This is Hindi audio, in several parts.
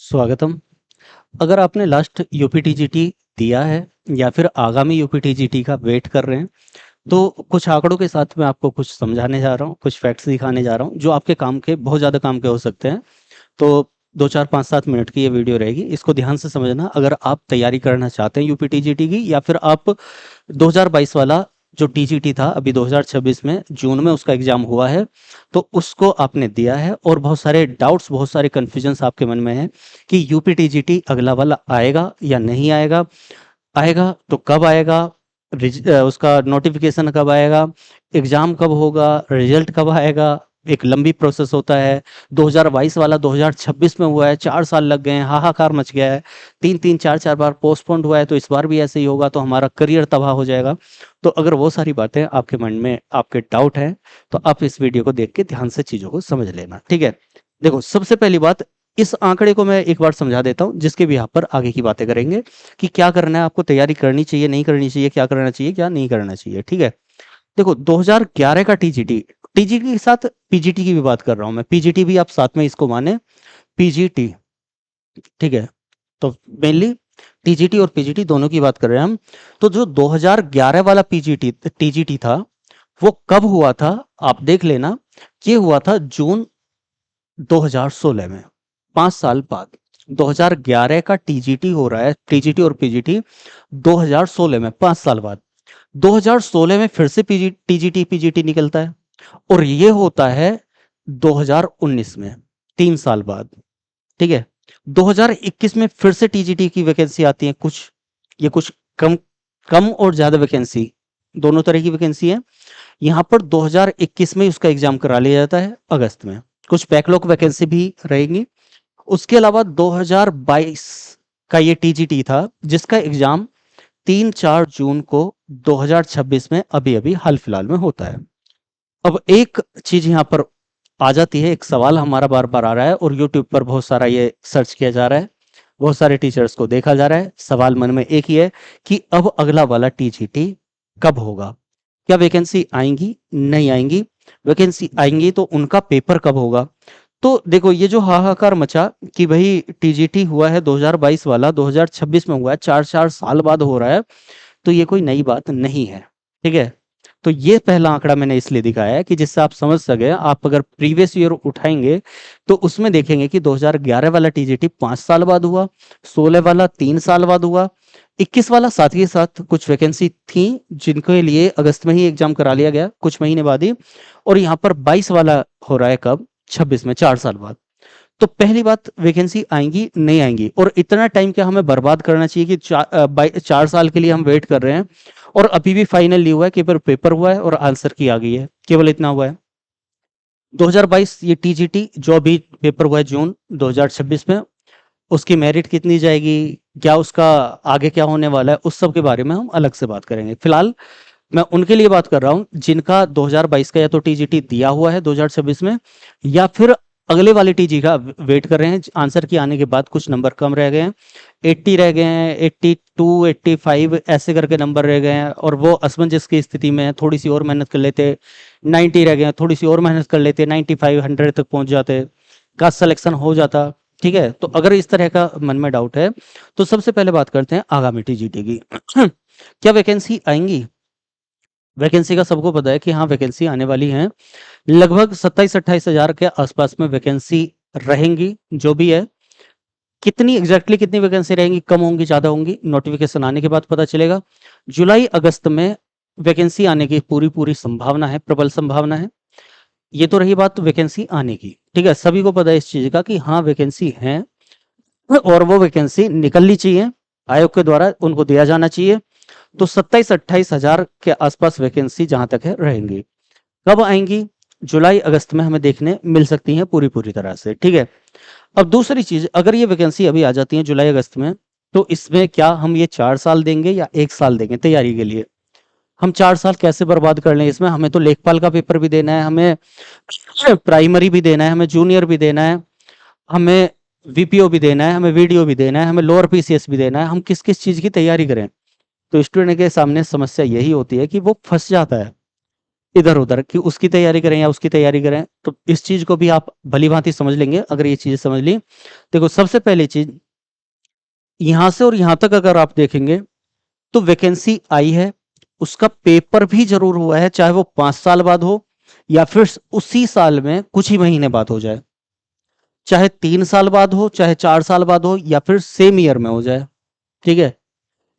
स्वागतम। अगर आपने लास्ट यूपीटीजीटी दिया है या फिर आगामी यूपीटीजीटी का वेट कर रहे हैं, तो कुछ आंकड़ों के साथ मैं आपको कुछ समझाने जा रहा हूँ, कुछ फैक्ट्स दिखाने जा रहा हूँ, जो आपके काम के बहुत ज़्यादा काम के हो सकते हैं। तो 2, 4, 5, 7 मिनट की ये वीडियो रहेगी। इसको ध्यान से समझना अगर आप तैयारी करना चाहते हैं यूपीटीजीटी की, या फिर आप 2022 वाला जो टीजीटी था अभी 2026 में जून में उसका एग्जाम हुआ है, तो उसको आपने दिया है और बहुत सारे डाउट्स, बहुत सारे कन्फ्यूजन्स आपके मन में हैं कि यूपीटीजीटी अगला वाला आएगा या नहीं आएगा, आएगा तो कब आएगा, उसका नोटिफिकेशन कब आएगा, एग्जाम कब होगा, रिजल्ट कब आएगा। एक लंबी प्रोसेस होता है। 2022 वाला 2026 में हुआ है, 4 साल लग गए हैं, हाहाकार मच गया है, 3-3, 4-4 बार पोस्टपोन्ड हुआ है, तो इस बार भी ऐसे ही होगा तो हमारा करियर तबाह हो जाएगा। तो अगर वो सारी बातें आपके मन में, आपके डाउट है, तो आप इस वीडियो को देख के ध्यान से चीज़ों को समझ लेना, ठीक है? देखो, सबसे पहली बात, इस आंकड़े को मैं एक बार समझा देता हूँ, जिसके भी यहाँ पर आगे की बातें करेंगे कि क्या करना है आपको, तैयारी करनी चाहिए, नहीं करनी चाहिए, क्या करना चाहिए, क्या नहीं करना चाहिए, ठीक है? देखो, 2011 का टीजीटी, टीजीटी के साथ पीजीटी की भी बात कर रहा हूँ मैं, पीजीटी भी आप साथ में इसको माने, पीजीटी, ठीक है? तो मेनली टीजीटी और पीजीटी दोनों की बात कर रहे हैं हम। तो जो 2011 वाला पीजीटी टीजीटी था, वो कब हुआ था आप देख लेना। ये हुआ था जून 2016 में, 5 साल बाद। 2011 का टीजीटी हो रहा है, टीजीटी और पीजीटी 2016 में, 5 साल बाद। 2016 में फिर से टीजीटी पीजीटी निकलता है, और ये होता है 2019 में, 3 साल बाद, ठीक है? 2021 में फिर से टीजीटी की वैकेंसी आती है कुछ, ये कुछ कम, कम और ज्यादा वैकेंसी, दोनों तरह की वैकेंसी है। यहाँ पर 2021 में उसका एग्जाम करा लिया जाता है अगस्त में। कुछ बैकलॉग वैकेंसी भी रहेंगी। उसके अलावा 2022 का ये टीजीटी था, जिसका एग्जाम 3-4 जून को 2026 में अभी अभी हाल फिलहाल में होता है। अब एक चीज यहाँ पर आ जाती है, एक सवाल हमारा बार बार आ रहा है और यूट्यूब पर बहुत सारा ये सर्च किया जा रहा है, बहुत सारे टीचर्स को देखा जा रहा है। सवाल मन में एक ही है कि अब अगला वाला टीजीटी कब होगा, क्या वैकेंसी आएंगी, नहीं आएंगी, वैकेंसी आएंगी तो उनका पेपर कब होगा। तो देखो, ये जो हाहाकार मचा कि भाई टीजीटी हुआ है 2022 वाला 2026 में हुआ है, 4-4 साल बाद हो रहा है, तो ये कोई नई बात नहीं है, ठीक है? तो ये पहला आंकड़ा मैंने इसलिए दिखाया है कि जिससे आप समझ सके। आप अगर प्रीवियस ईयर उठाएंगे तो उसमें देखेंगे कि 2011 वाला टीजीटी 5 साल बाद हुआ, 16 वाला 3 साल बाद हुआ, 21 वाला साथ ही साथ कुछ वैकेंसी थी जिनके लिए अगस्त में ही एग्जाम करा लिया गया, कुछ महीने बाद ही। और यहाँ पर 22 वाला हो रहा है कब, 26 में, 4 साल बाद। तो पहली बात, वैकेंसी आएंगी नहीं आएंगी, और इतना टाइम क्या हमें बर्बाद करना चाहिए कि 4 साल के लिए हम वेट कर रहे हैं और अभी भी फाइनल नहीं हुआ है, केवल पेपर हुआ है और आंसर की आ गई है, केवल इतना हुआ है। 2022 ये टीजीटी जो अभी पेपर हुआ है जून 2026 में, उसकी मेरिट कितनी जाएगी, क्या उसका आगे क्या होने वाला है, उस सब के बारे में हम अलग से बात करेंगे। फिलहाल मैं उनके लिए बात कर रहा हूं जिनका 2022 का या तो टीजीटी दिया हुआ है 2026 में, या फिर अगले वाले टीजी का वेट कर रहे हैं। आंसर की आने के बाद कुछ नंबर कम रह गए हैं, 80 रह गए हैं, 82, 85 ऐसे करके नंबर रह गए हैं, और वो असमंजस की स्थिति में है, थोड़ी सी और मेहनत कर लेते, 90 रह गए हैं, थोड़ी सी और मेहनत कर लेते, 95, 100 तक पहुंच जाते, का सिलेक्शन हो जाता, ठीक है? तो अगर इस तरह का मन में डाउट है, तो सबसे पहले बात करते हैं आगामी टीजीटी की। क्या वैकेंसी आएंगी? वैकेंसी का सबको पता है कि हाँ, वैकेंसी आने वाली है। लगभग 27-28 हजार के आसपास में वैकेंसी रहेंगी, जो भी है। कितनी एग्जैक्टली कितनी वैकेंसी रहेंगी, कम होंगी, ज्यादा होंगी, नोटिफिकेशन आने के बाद पता चलेगा। जुलाई अगस्त में वैकेंसी आने की पूरी पूरी संभावना है, प्रबल संभावना है। ये तो रही बात वैकेंसी आने की, ठीक है? सभी को पता है इस चीज का कि हाँ, वैकेंसी है और वो वैकेंसी निकलनी चाहिए, आयोग के द्वारा उनको दिया जाना चाहिए। तो 27-28 हजार के आसपास वैकेंसी जहां तक है रहेंगी। कब आएंगी? जुलाई अगस्त में हमें देखने मिल सकती हैं पूरी पूरी तरह से, ठीक है? अब दूसरी चीज, अगर ये वैकेंसी अभी आ जाती है जुलाई अगस्त में, तो इसमें क्या हम ये 4 साल देंगे या 1 साल देंगे तैयारी के लिए? हम 4 साल कैसे बर्बाद कर लें इसमें? हमें तो लेखपाल का पेपर भी देना है, हमें प्राइमरी भी देना है, हमें जूनियर भी देना है, हमें वीपीओ भी देना है, हमें वीडियो भी देना है, हमें लोअर पीसीएस भी देना है। हम किस किस चीज की तैयारी करें? तो स्टूडेंट के सामने समस्या यही होती है कि वो फंस जाता है। इधर उधर कि उसकी तैयारी करें या उसकी तैयारी करें। तो इस चीज को भी आप भली भांति समझ लेंगे अगर ये चीज समझ ली। देखो सबसे पहली चीज, यहां से और यहां तक अगर आप देखेंगे तो वैकेंसी आई है, उसका पेपर भी जरूर हुआ है, चाहे वो 5 साल बाद हो या फिर उसी साल में कुछ ही महीने बाद हो जाए, चाहे 3 साल बाद हो, चाहे 4 साल बाद हो, या फिर सेम ईयर में हो जाए। ठीक है,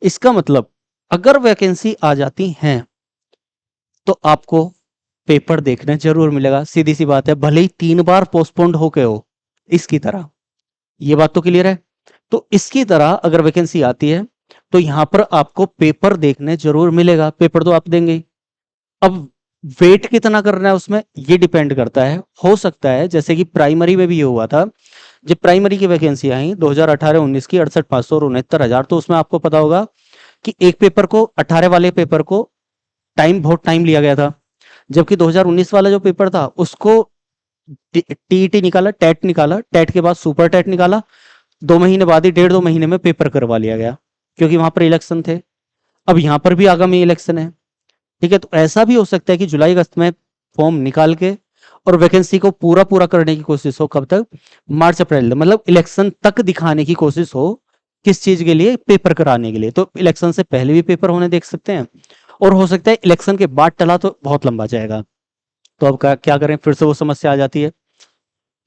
इसका मतलब अगर वैकेंसी आ जाती है तो आपको पेपर देखने जरूर मिलेगा, सीधी सी बात है, भले ही 3 बार पोस्टपोन्ड होके हो इसकी तरह। ये बात तो क्लियर है। तो इसकी तरह अगर वैकेंसी आती है तो यहां पर आपको पेपर देखने जरूर मिलेगा, पेपर तो आप देंगे ही। अब वेट कितना करना है उसमें ये डिपेंड करता है। हो सकता है जैसे कि प्राइमरी में भी ये हुआ था, जब प्राइमरी की वैकेंसी आई 2018-19 की 68,500 और 69,000, तो उसमें आपको पता होगा कि एक पेपर को 18 वाले पेपर को बहुत टाइम लिया गया था, जबकि 2019 वाला जो पेपर था उसको टीईटी निकाला, टेट निकाला, टेट के बाद सुपर टेट निकाला, 2 महीने बाद ही, 1.5-2 महीने में पेपर करवा लिया गया, क्योंकि वहां पर इलेक्शन थे। अब यहां पर भी आगामी इलेक्शन है। ठीक है, तो ऐसा भी हो सकता है कि जुलाई अगस्त में फॉर्म निकाल के और वैकेंसी को पूरा पूरा करने की कोशिश हो, कब तक, मार्च अप्रैल, मतलब इलेक्शन तक दिखाने की कोशिश हो। किस चीज के लिए, पेपर कराने के लिए। तो इलेक्शन से पहले भी पेपर होने देख सकते हैं, और हो सकता है इलेक्शन के बाद टला तो बहुत लंबा जाएगा। तो अब क्या करें, फिर से वो समस्या आ जाती है।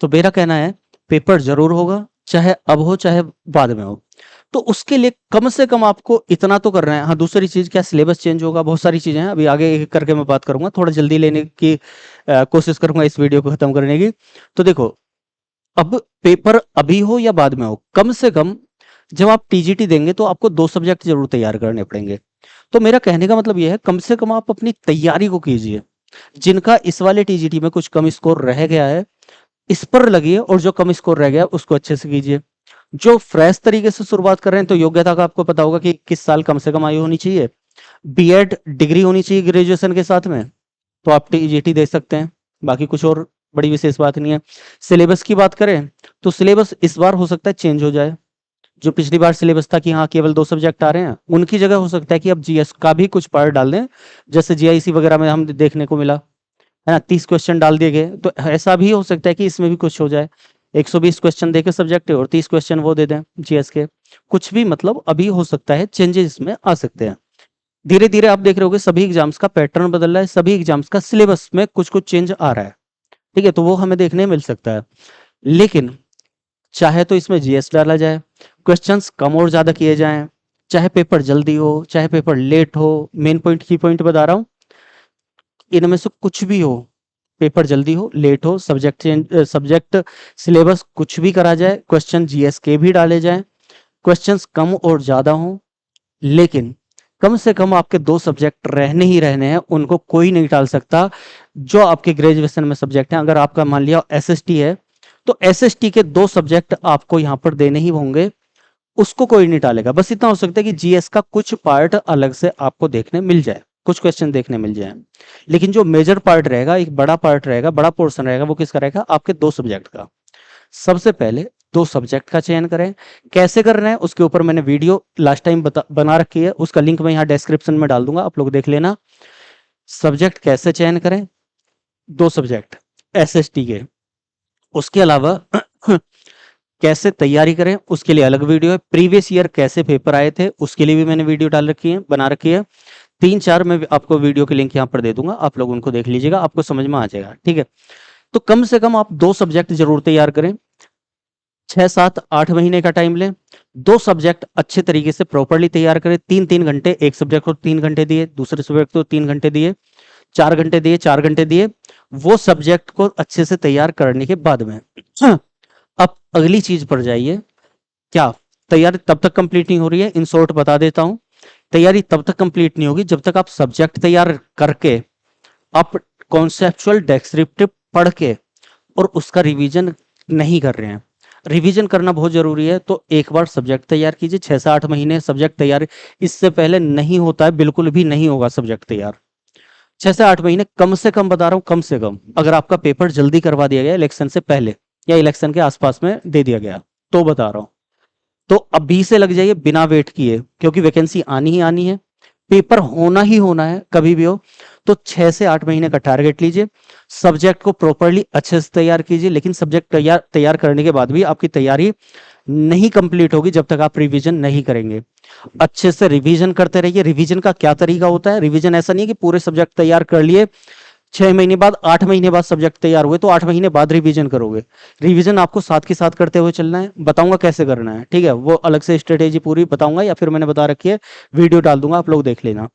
तो मेरा कहना है पेपर जरूर होगा, चाहे अब हो चाहे बाद में हो। तो उसके लिए कम से कम आपको इतना तो करना है। हाँ, दूसरी चीज क्या, सिलेबस चेंज होगा, बहुत सारी चीजें हैं, अभी आगे एक एक करके मैं बात करूंगा, थोड़ा जल्दी लेने की कोशिश करूंगा इस वीडियो को खत्म करने की। तो देखो, अब पेपर अभी हो या बाद में हो, कम से कम जब आप टीजीटी देंगे तो आपको 2 सब्जेक्ट जरूर तैयार करने पड़ेंगे। तो मेरा कहने का मतलब यह है, कम से कम आप अपनी तैयारी को कीजिए। जिनका इस वाले टीजीटी में कुछ कम स्कोर रह गया है, इस पर लगिए, और जो कम स्कोर रह गया उसको अच्छे से कीजिए। जो फ्रेश तरीके से शुरुआत कर रहे हैं, तो योग्यता का आपको पता होगा कि 21 साल कम से कम आयु होनी चाहिए, बीएड डिग्री होनी चाहिए ग्रेजुएशन के साथ में, तो आप टीजीटी दे सकते हैं। बाकी कुछ और बड़ी विशेष बात नहीं है। सिलेबस की बात करें तो सिलेबस इस बार हो सकता है चेंज हो जाए। जो पिछली बार सिलेबस था कि हाँ केवल 2 सब्जेक्ट आ रहे हैं, उनकी जगह हो सकता है कि अब जीएस का भी कुछ पार्ट डाल दें, जैसे जीआईसी वगैरह में हम देखने को मिला है ना, 30 क्वेश्चन डाल दिए गए। तो ऐसा भी हो सकता है कि इसमें भी कुछ हो जाए, 120 क्वेश्चन देके सब्जेक्ट और 30 क्वेश्चन वो दे दें जीएस के। कुछ भी मतलब अभी हो सकता है, चेंजेस इसमें आ सकते हैं। धीरे धीरे आप देख रहे होगे सभी एग्जाम्स का पैटर्न बदल रहा है, सभी एग्जाम्स का सिलेबस में कुछ कुछ चेंज आ रहा है। ठीक है, तो वो हमें देखने मिल सकता है। लेकिन चाहे तो इसमें जीएस डाला जाए, क्वेश्चंस कम और ज्यादा किए जाएं, चाहे पेपर जल्दी हो चाहे पेपर लेट हो, मेन पॉइंट की पॉइंट बता रहा हूं, इनमें से कुछ भी हो, पेपर जल्दी हो लेट हो, सब्जेक्ट चेंज, सब्जेक्ट सिलेबस कुछ भी करा जाए, क्वेश्चन जीएस के भी डाले जाएं, क्वेश्चंस कम और ज्यादा हो, लेकिन कम से कम आपके 2 सब्जेक्ट रहने ही रहने हैं, उनको कोई नहीं टाल सकता। जो आपके ग्रेजुएशन में सब्जेक्ट हैं, अगर आपका मान लिया एसएसटी है, तो एसएसटी के 2 सब्जेक्ट आपको यहां पर देने ही होंगे, उसको कोई नहीं टालेगा। बस इतना हो सकता है कि जीएस का कुछ पार्ट अलग से आपको देखने मिल जाए, कुछ क्वेश्चन देखने मिल जाए, लेकिन जो मेजर पार्ट रहेगा, एक बड़ा पार्ट रहेगा, बड़ा पोर्शन रहेगा, वो किसका रहेगा, आपके 2 सब्जेक्ट का। सबसे पहले 2 सब्जेक्ट का चयन करें। कैसे करना है उसके ऊपर मैंने वीडियो लास्ट टाइम बना रखी है, उसका लिंक मैं यहाँ डिस्क्रिप्शन में डाल दूंगा, आप लोग देख लेना। सब्जेक्ट कैसे चयन करें, 2 सब्जेक्ट एसएसटी के। उसके अलावा कैसे तैयारी करें उसके लिए अलग वीडियो है, प्रीवियस ईयर कैसे पेपर आए थे उसके लिए भी मैंने वीडियो डाल रखी है, बना रखी है। 3-4 मैं आपको वीडियो के लिंक यहाँ पर दे दूंगा, आप लोग उनको देख लीजिएगा, आपको समझ में आ जाएगा। ठीक है, तो कम से कम आप 2 सब्जेक्ट जरूर तैयार करें, 6-7-8 महीने का टाइम लें, 2 सब्जेक्ट अच्छे तरीके से प्रॉपरली तैयार करें। 3-3 घंटे, एक सब्जेक्ट को 3 घंटे दिए, दूसरे सब्जेक्ट को 3 घंटे दिए, 4 घंटे दिए, 4 घंटे दिए, वो सब्जेक्ट को अच्छे से तैयार करने के बाद में अब अगली चीज पर जाइए। क्या तैयारी तब तक कंप्लीट नहीं हो रही है, इन शॉर्ट बता देता हूं। तैयारी तब तक कंप्लीट नहीं होगी जब तक आप सब्जेक्ट तैयार करके, आप कॉन्सेप्चुअल डेस्क्रिप्टिव पढ़ के और उसका रिवीजन नहीं कर रहे हैं। रिवीजन करना बहुत जरूरी है, तो एक बार सब्जेक्ट तैयार कीजिए। 6 से 8 महीने सब्जेक्ट तैयार, इससे पहले नहीं होता है, बिल्कुल भी नहीं होगा सब्जेक्ट तैयार। 6 से 8 महीने कम से कम बता रहा हूं, कम से कम। अगर आपका पेपर जल्दी करवा दिया गया इलेक्शन से पहले या इलेक्शन के आसपास में दे दिया गया, तो बता रहा हूं, तो अभी से लग जाइए बिना वेट किए, क्योंकि वैकेंसी आनी ही आनी है, पेपर होना ही होना है कभी भी हो। तो 6 से 8 महीने का टारगेट लीजिए, सब्जेक्ट को प्रॉपर्ली अच्छे से तैयार कीजिए, लेकिन सब्जेक्ट तैयार करने के बाद भी आपकी तैयारी नहीं कंप्लीट होगी जब तक आप रिवीजन नहीं करेंगे। अच्छे से रिवीजन करते रहिए। रिवीजन का क्या तरीका होता है? रिवीजन ऐसा नहीं है कि पूरे सब्जेक्ट तैयार कर लिए, 6 महीने बाद 8 महीने बाद सब्जेक्ट तैयार हुए तो 8 महीने बाद रिवीजन करोगे। रिवीजन आपको साथ के साथ करते हुए चलना है। बताऊंगा कैसे करना है, ठीक है? वो अलग से स्ट्रेटेजी पूरी बताऊंगा, या फिर मैंने बता रखी है, वीडियो डाल दूंगा, आप लोग देख लेना।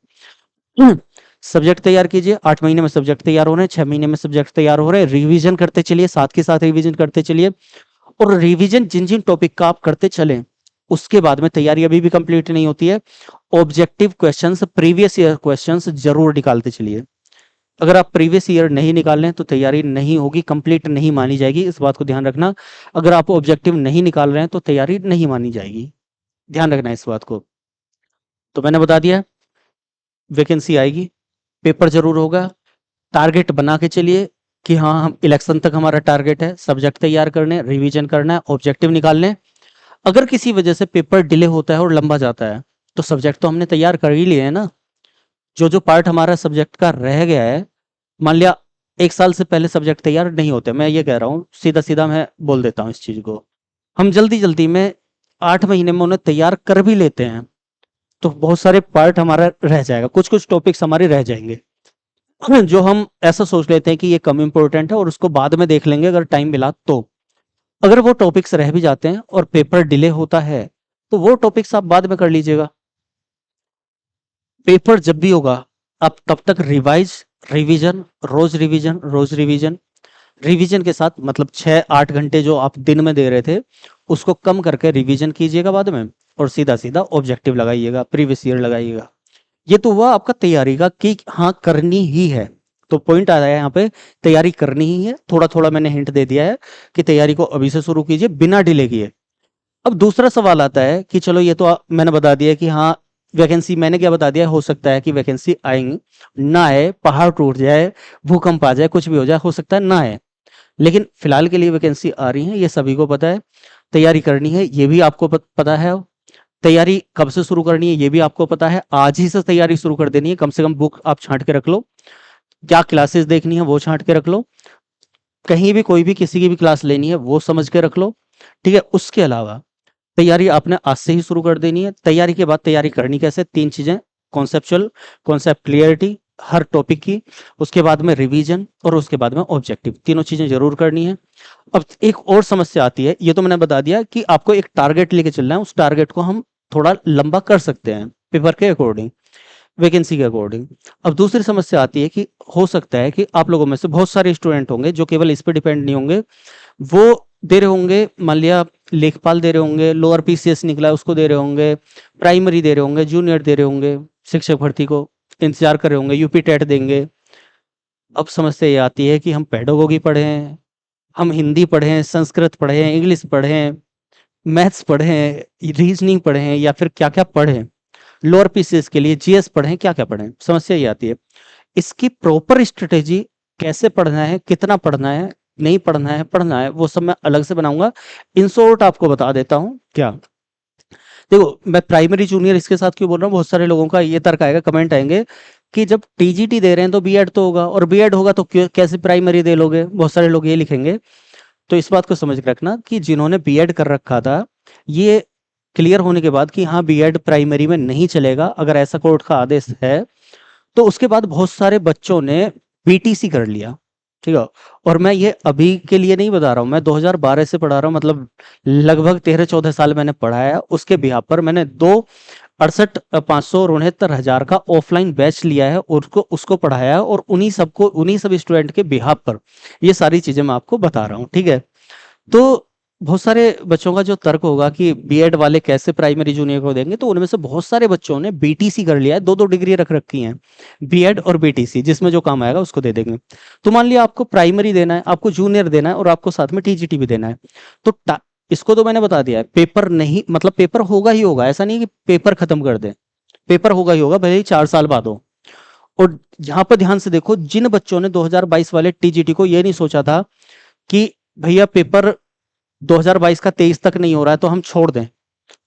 सब्जेक्ट तैयार कीजिए, 8 महीने में सब्जेक्ट तैयार हो रहे हैं, 6 महीने में सब्जेक्ट तैयार हो रहे हैं, रिवीजन करते चलिए, साथ के साथ रिवीजन करते चलिए। और रिवीजन जिन जिन टॉपिक का आप करते चलें, उसके बाद में तैयारी अभी भी कंप्लीट नहीं होती है। Objective questions, previous year questions जरूर निकालते चलिए। अगर आप प्रीवियस ईयर नहीं निकाल लें तो तैयारी नहीं होगी, कंप्लीट नहीं मानी जाएगी, इस बात को ध्यान रखना। अगर आप ऑब्जेक्टिव नहीं निकाल रहे हैं तो तैयारी नहीं मानी जाएगी, ध्यान रखना इस बात को। तो मैंने बता दिया, वैकेंसी आएगी, पेपर जरूर होगा। टारगेट बना के चलिए कि हाँ, हम इलेक्शन तक हमारा टारगेट है, सब्जेक्ट तैयार करने, रिवीजन करना है, ऑब्जेक्टिव निकालने। अगर किसी वजह से पेपर डिले होता है और लंबा जाता है, तो सब्जेक्ट तो हमने तैयार कर ही लिए है ना। जो जो पार्ट हमारा सब्जेक्ट का रह गया है, मान लिया 1 साल से पहले सब्जेक्ट तैयार नहीं होते, मैं ये कह रहा हूँ, सीधा सीधा मैं बोल देता हूँ इस चीज को, हम जल्दी जल्दी में 8 महीने में उन्हें तैयार कर भी लेते हैं, तो बहुत सारे पार्ट हमारा रह जाएगा, कुछ कुछ टॉपिक्स हमारे रह जाएंगे जो हम ऐसा सोच लेते हैं कि ये कम इंपॉर्टेंट है और उसको बाद में देख लेंगे अगर टाइम मिला तो। अगर वो टॉपिक्स रह भी जाते हैं और पेपर डिले होता है, तो वो टॉपिक्स आप बाद में कर लीजिएगा। पेपर जब भी होगा, आप तब तक रिवाइज, रिवीजन, रोज रिवीजन, रोज रिवीजन, रिवीजन के साथ मतलब 6-8 घंटे जो आप दिन में दे रहे थे, उसको कम करके रिवीजन कीजिएगा बाद में, और सीधा सीधा ऑब्जेक्टिव लगाइएगा, प्रीवियस ईयर लगाइएगा। ये तो हुआ आपका तैयारी का कि हाँ, करनी ही है। तो पॉइंट आया है यहाँ पे, तैयारी करनी ही है। थोड़ा थोड़ा मैंने हिंट दे दिया है कि तैयारी को अभी से शुरू कीजिए बिना डिले किए। अब दूसरा सवाल आता है कि चलो, ये तो मैंने बता दिया कि हाँ, वैकेंसी, मैंने क्या बता दिया, हो सकता है कि वैकेंसी आएंगी, ना आए, पहाड़ टूट जाए, भूकंप आ जाए, कुछ भी हो जाए, हो सकता है ना आए, लेकिन फिलहाल के लिए वैकेंसी आ रही है, ये सभी को पता है। तैयारी करनी है, ये भी आपको पता है। तैयारी कब से शुरू करनी है, ये भी आपको पता है। आज ही से तैयारी शुरू कर देनी है, कम से कम बुक आप छांट के रख लो, क्या क्लासेस देखनी है वो छांट के रख लो, कहीं भी कोई भी किसी की भी क्लास लेनी है वो समझ के रख लो, ठीक है? उसके अलावा तैयारी आपने आज से ही शुरू कर देनी है। तैयारी के बाद तैयारी करनी कैसे? 3 चीजें, कॉन्सेप्चुअल, कॉन्सेप्ट क्लियरिटी हर टॉपिक की, उसके बाद में रिवीजन, और उसके बाद में ऑब्जेक्टिव, तीनों चीजें जरूर करनी है। अब एक और समस्या आती है, ये तो मैंने बता दिया कि आपको एक टारगेट लेके चलना है, उस टारगेट को हम थोड़ा लंबा कर सकते हैं पेपर के अकॉर्डिंग, वैकेंसी के अकॉर्डिंग। अब दूसरी समस्या आती है कि हो सकता है कि आप लोगों में से बहुत सारे स्टूडेंट होंगे जो केवल इस पे डिपेंड नहीं होंगे, वो दे रहे होंगे, मान लिया लेखपाल दे रहे होंगे, लोअर पीसीएस निकला है उसको दे रहे होंगे, प्राइमरी दे रहे होंगे, जूनियर दे रहे होंगे, शिक्षक भर्ती को इंतजार कर रहे होंगे, यूपी टेट देंगे। अब समस्या ये आती है कि हम पेडागोगी पढ़े हैं, हम हिंदी पढ़े हैं, संस्कृत पढ़े हैं, इंग्लिश पढ़े हैं, मैथ्स पढ़े हैं, रीजनिंग पढ़े हैं, या फिर क्या क्या पढ़े हैं, लोअर पीसीएस के लिए जीएस पढ़े हैं, क्या क्या पढ़े हैं। समस्या ये आती है, इसकी प्रॉपर स्ट्रेटेजी, कैसे पढ़ना है, कितना पढ़ना है, नहीं पढ़ना है, पढ़ना है, वो सब मैं अलग से बनाऊंगा। इन शॉर्ट आपको बता देता हूँ क्या। देखो, मैं प्राइमरी जूनियर इसके साथ क्यों बोल रहा हूँ, बहुत सारे लोगों का ये तर्क आएगा, कमेंट आएंगे कि जब टीजीटी दे रहे हैं तो बीएड तो होगा, और बीएड होगा तो कैसे प्राइमरी दे लोगे, बहुत सारे लोग ये लिखेंगे। तो इस बात को समझ के रखना कि जिन्होंने बीएड कर रखा था, ये क्लियर होने के बाद कि हाँ, बीएड प्राइमरी में नहीं चलेगा, अगर ऐसा कोर्ट का आदेश है, तो उसके बाद बहुत सारे बच्चों ने बीटीसी कर लिया, ठीक है? और मैं ये अभी के लिए नहीं बता रहा हूँ, मैं 2012 से पढ़ा रहा हूँ, मतलब लगभग 13-14 साल मैंने पढ़ाया। उसके बिहाफ पर मैंने 2,68,569 का ऑफलाइन बैच लिया है, और उसको उसको पढ़ाया है, और उन्हीं सब स्टूडेंट के बिहाफ पर ये सारी चीजें मैं आपको बता रहा हूँ, ठीक है? तो बहुत सारे बच्चों का जो तर्क होगा कि बीएड वाले कैसे प्राइमरी जूनियर को देंगे, तो उनमें से बहुत सारे बच्चों ने बीटीसी कर लिया है, 2-2 डिग्री रख रखी हैं, बीएड और बीटीसी, जिसमें जो काम आएगा उसको दे देंगे। तो मान लिया आपको प्राइमरी देना है, आपको जूनियर देना है, और आपको साथ में टीजीटी भी देना है, तो इसको तो मैंने बता दिया है, पेपर नहीं, मतलब पेपर होगा ही होगा, ऐसा नहीं कि पेपर खत्म कर दे, पेपर होगा ही होगा, भले ही 4 साल बाद हो। और यहाँ पर ध्यान से देखो, जिन बच्चों ने 2022 वाले टीजीटी को ये नहीं सोचा था कि भैया पेपर 2022 का 23 तक नहीं हो रहा है तो हम छोड़ दें,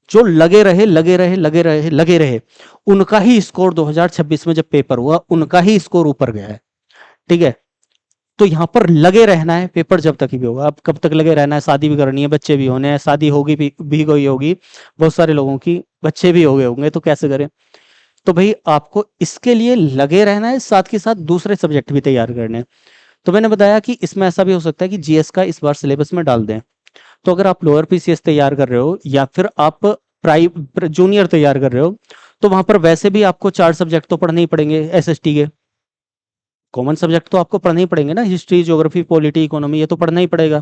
जो लगे रहे, उनका ही स्कोर 2026 में जब पेपर हुआ, उनका ही स्कोर ऊपर गया है। ठीक है, तो यहाँ पर लगे रहना है, पेपर जब तक ही भी होगा। अब कब तक लगे रहना है, शादी भी करनी है, बच्चे भी होने हैं, शादी होगी भी गई होगी, बहुत सारे लोगों की बच्चे भी हो गए होंगे, तो कैसे करें। तो भाई आपको इसके लिए लगे रहना है, साथ के साथ दूसरे सब्जेक्ट भी तैयार करने हैं। तो मैंने बताया कि इसमें ऐसा भी हो सकता है कि जीएस का इस बार सिलेबस में डाल दें। तो अगर आप लोअर पीसीएस तैयार कर रहे हो या फिर आप जूनियर तैयार कर रहे हो, तो वहां पर वैसे भी आपको 4 सब्जेक्ट तो पढ़ने ही पड़ेंगे एसएसटी के। कॉमन सब्जेक्ट तो आपको पढ़ना ही पड़ेंगे ना, हिस्ट्री, ज्योग्राफी, पॉलिटी, इकोनॉमी, ये तो पढ़ना ही पड़ेगा।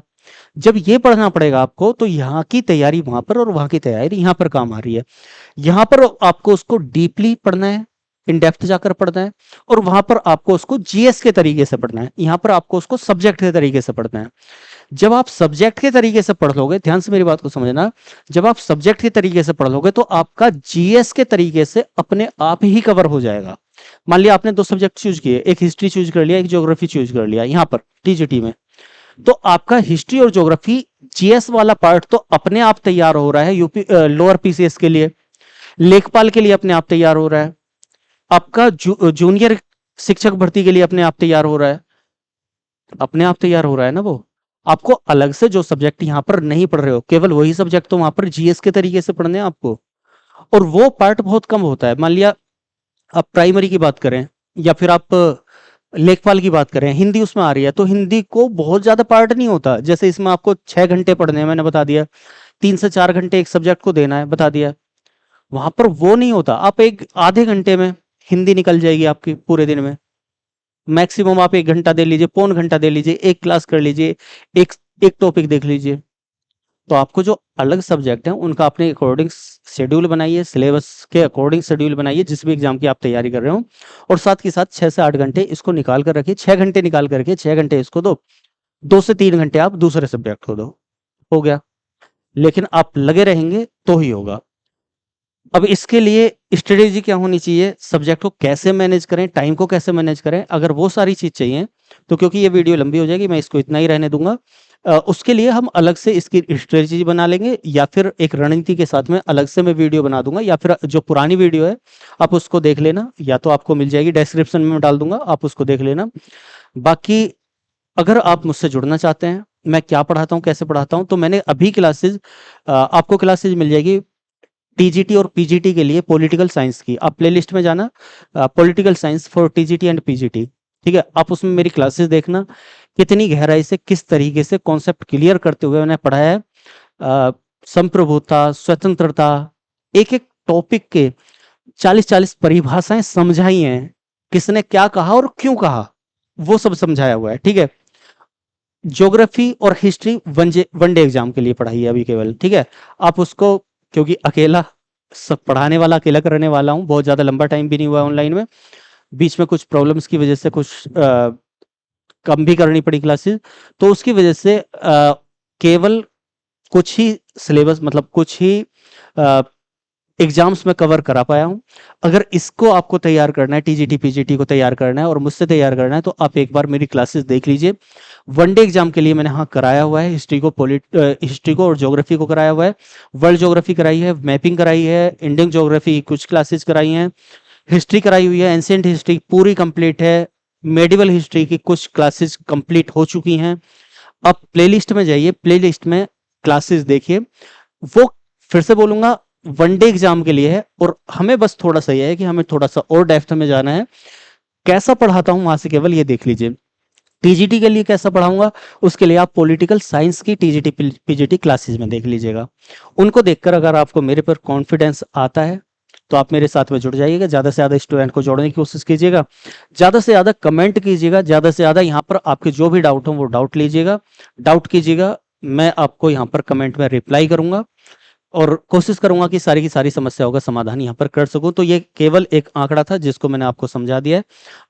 जब ये पढ़ना पड़ेगा आपको, तो यहाँ की तैयारी वहां पर और वहां की तैयारी यहाँ पर काम आ रही है। यहाँ पर आपको उसको डीपली पढ़ना है, इन डेप्थ जाकर पढ़ना है, और वहां पर आपको उसको जीएस के तरीके से पढ़ना है, यहाँ पर आपको उसको सब्जेक्ट के तरीके से पढ़ना है। जब आप सब्जेक्ट के तरीके से पढ़ लोगे, ध्यान से मेरी बात को समझना, जब आप सब्जेक्ट के तरीके से पढ़ लोगे तो आपका जीएस के तरीके से अपने आप ही कवर हो जाएगा। मान लिया आपने 2 सब्जेक्ट चूज किए, एक हिस्ट्री चूज कर लिया, एक ज्योग्राफी चूज कर लिया यहाँ पर टीजीटी में, तो आपका हिस्ट्री और ज्योग्राफी जीएस वाला पार्ट तो अपने आप तैयार हो रहा है यूपी लोअर पीसीएस के लिए, लेखपाल के लिए अपने आप तैयार हो रहा है, आपका जूनियर शिक्षक भर्ती के लिए अपने आप तैयार हो रहा है, अपने आप तैयार हो रहा है ना वो। आपको अलग से जो सब्जेक्ट यहाँ पर नहीं पढ़ रहे हो, केवल वही सब्जेक्ट तो वहां पर जीएस के तरीके से पढ़ने हैं आपको, और वो पार्ट बहुत कम होता है। मान लिया आप प्राइमरी की बात करें या फिर आप लेखपाल की बात करें, हिंदी उसमें आ रही है, तो हिंदी को बहुत ज्यादा पार्ट नहीं होता। जैसे इसमें आपको 6 घंटे पढ़ने हैं, मैंने बता दिया, 3 से 4 घंटे एक सब्जेक्ट को देना है, बता दिया। वहां पर वो नहीं होता, आप एक आधे घंटे में हिंदी निकल जाएगी आपकी पूरे दिन में। मैक्सिमम आप 1 घंटा दे लीजिए, पौन घंटा दे लीजिए, एक क्लास कर लीजिए, एक एक टॉपिक देख लीजिए। तो आपको जो अलग सब्जेक्ट हैं उनका अपने अकॉर्डिंग शेड्यूल बनाइए, सिलेबस के अकॉर्डिंग शेड्यूल बनाइए, जिस भी एग्जाम की आप तैयारी कर रहे हो, और साथ के साथ 6 से 8 घंटे इसको निकाल कर रखिए। 6 घंटे निकाल करके 6 घंटे इसको दो, 2 से 3 घंटे आप दूसरे सब्जेक्ट को दो, हो गया। लेकिन आप लगे रहेंगे तो ही होगा। अब इसके लिए स्ट्रेटेजी क्या होनी चाहिए, सब्जेक्ट को कैसे मैनेज करें, टाइम को कैसे मैनेज करें, अगर वो सारी चीज चाहिए तो, क्योंकि ये वीडियो लंबी हो जाएगी, मैं इसको इतना ही रहने दूंगा। उसके लिए हम अलग से इसकी स्ट्रेटेजी बना लेंगे, या फिर एक रणनीति के साथ में अलग से मैं वीडियो बना दूंगा, या फिर जो पुरानी वीडियो है आप उसको देख लेना, या तो आपको मिल जाएगी डिस्क्रिप्शन में डाल दूंगा, आप उसको देख लेना। बाकी अगर आप मुझसे जुड़ना चाहते हैं, मैं क्या पढ़ाता हूँ, कैसे पढ़ाता हूँ, तो मैंने अभी क्लासेज, आपको क्लासेज मिल जाएगी टीजीटी और पीजीटी के लिए, पॉलिटिकल साइंस की। आप प्लेलिस्ट में जाना, political science for TGT and PGT, ठीक है, आप उसमें मेरी क्लासेस देखना, कितनी गहराई से, किस तरीके से कॉन्सेप्ट क्लियर करते हुए मैंने पढ़ाया है। संप्रभुता, स्वतंत्रता, एक एक टॉपिक के 40-40 परिभाषाएं समझाई हैं, किसने क्या कहा और क्यों कहा, वो सब समझाया हुआ है। ठीक है, ज्योग्राफी और हिस्ट्री वनडे एग्जाम के लिए पढ़ाई है अभी केवल, ठीक है। आप उसको, क्योंकि अकेला सब पढ़ाने वाला, अकेला करने वाला हूँ, बहुत ज्यादा लंबा टाइम भी नहीं हुआ ऑनलाइन में, बीच में कुछ प्रॉब्लम्स की वजह से कुछ कम भी करनी पड़ी क्लासेस, तो उसकी वजह से केवल कुछ ही सिलेबस, मतलब कुछ ही एग्जाम्स में कवर करा पाया हूं। अगर इसको आपको तैयार करना है, टीजीटी पीजीटी को तैयार करना है और मुझसे तैयार करना है, तो आप एक बार मेरी क्लासेस देख लीजिए। वनडे एग्जाम के लिए मैंने हाँ कराया हुआ है, हिस्ट्री को और ज्योग्राफी को कराया हुआ है, वर्ल्ड ज्योग्राफी कराई है, मैपिंग कराई है, इंडियन ज्योग्राफी कुछ क्लासेस कराई हैं, हिस्ट्री कराई हुई है, एंशिएंट हिस्ट्री पूरी कंप्लीट है, मेडिवल हिस्ट्री की कुछ क्लासेस कंप्लीट हो चुकी हैं। अब प्लेलिस्ट में जाइए, प्लेलिस्ट में क्लासेस देखिए। वो फिर से बोलूंगा, वनडे एग्जाम के लिए है, और हमें बस थोड़ा सा यह है कि हमें थोड़ा सा और डेप्थ में जाना है। कैसा पढ़ाता हूं वहां से केवल ये देख लीजिए। टीजीटी के लिए कैसा पढ़ाऊंगा, उसके लिए आप पॉलिटिकल साइंस की टीजीटी पीजीटी क्लासेस में देख लीजिएगा। उनको देखकर अगर आपको मेरे पर कॉन्फिडेंस आता है तो आप मेरे साथ में जुड़ जाइएगा, ज्यादा से ज्यादा स्टूडेंट को जोड़ने की कोशिश कीजिएगा, ज्यादा से ज्यादा कमेंट कीजिएगा, ज्यादा से ज्यादा यहाँ पर आपके जो भी डाउट हो वो डाउट कीजिएगा। मैं आपको यहाँ पर कमेंट में रिप्लाई करूंगा और कोशिश करूंगा कि सारी की सारी समस्याओं का समाधान यहाँ पर कर सकूं। तो ये केवल एक आंकड़ा था जिसको मैंने आपको समझा दिया है।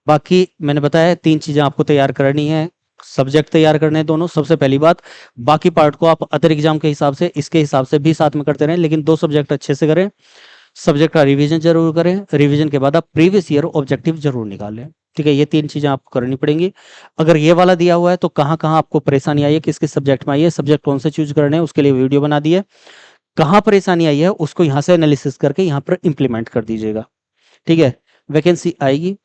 बाकी मैंने बताया 3 चीजें आपको तैयार करनी है, सब्जेक्ट तैयार करने हैं दोनों, सबसे पहली बात। बाकी पार्ट को आप अदर एग्जाम के हिसाब से, इसके हिसाब से भी साथ में करते रहें, लेकिन 2 सब्जेक्ट अच्छे से करें, सब्जेक्ट का रिवीजन जरूर करें, रिवीजन के बाद आप प्रीवियस ईयर ऑब्जेक्टिव जरूर निकालें। ठीक है, ये 3 चीजें आपको करनी पड़ेंगी। अगर ये वाला दिया हुआ है तो कहाँ कहाँ आपको परेशानी आई है, किस किस सब्जेक्ट में आई है, सब्जेक्ट कौन से चूज करने हैं, उसके लिए वीडियो बना दी है। कहाँ परेशानी आई है उसको यहाँ से एनालिसिस करके यहाँ पर इम्प्लीमेंट कर दीजिएगा। ठीक है, वैकेंसी आएगी,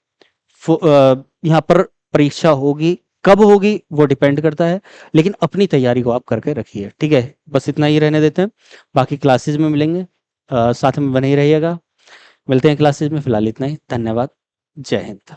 यहाँ पर परीक्षा होगी, कब होगी वो डिपेंड करता है, लेकिन अपनी तैयारी को आप करके रखिए। ठीक है, बस इतना ही रहने देते हैं, बाकी क्लासेज में मिलेंगे, साथ में बने ही रहिएगा। मिलते हैं क्लासेज में, फिलहाल इतना ही। धन्यवाद। जय हिंद।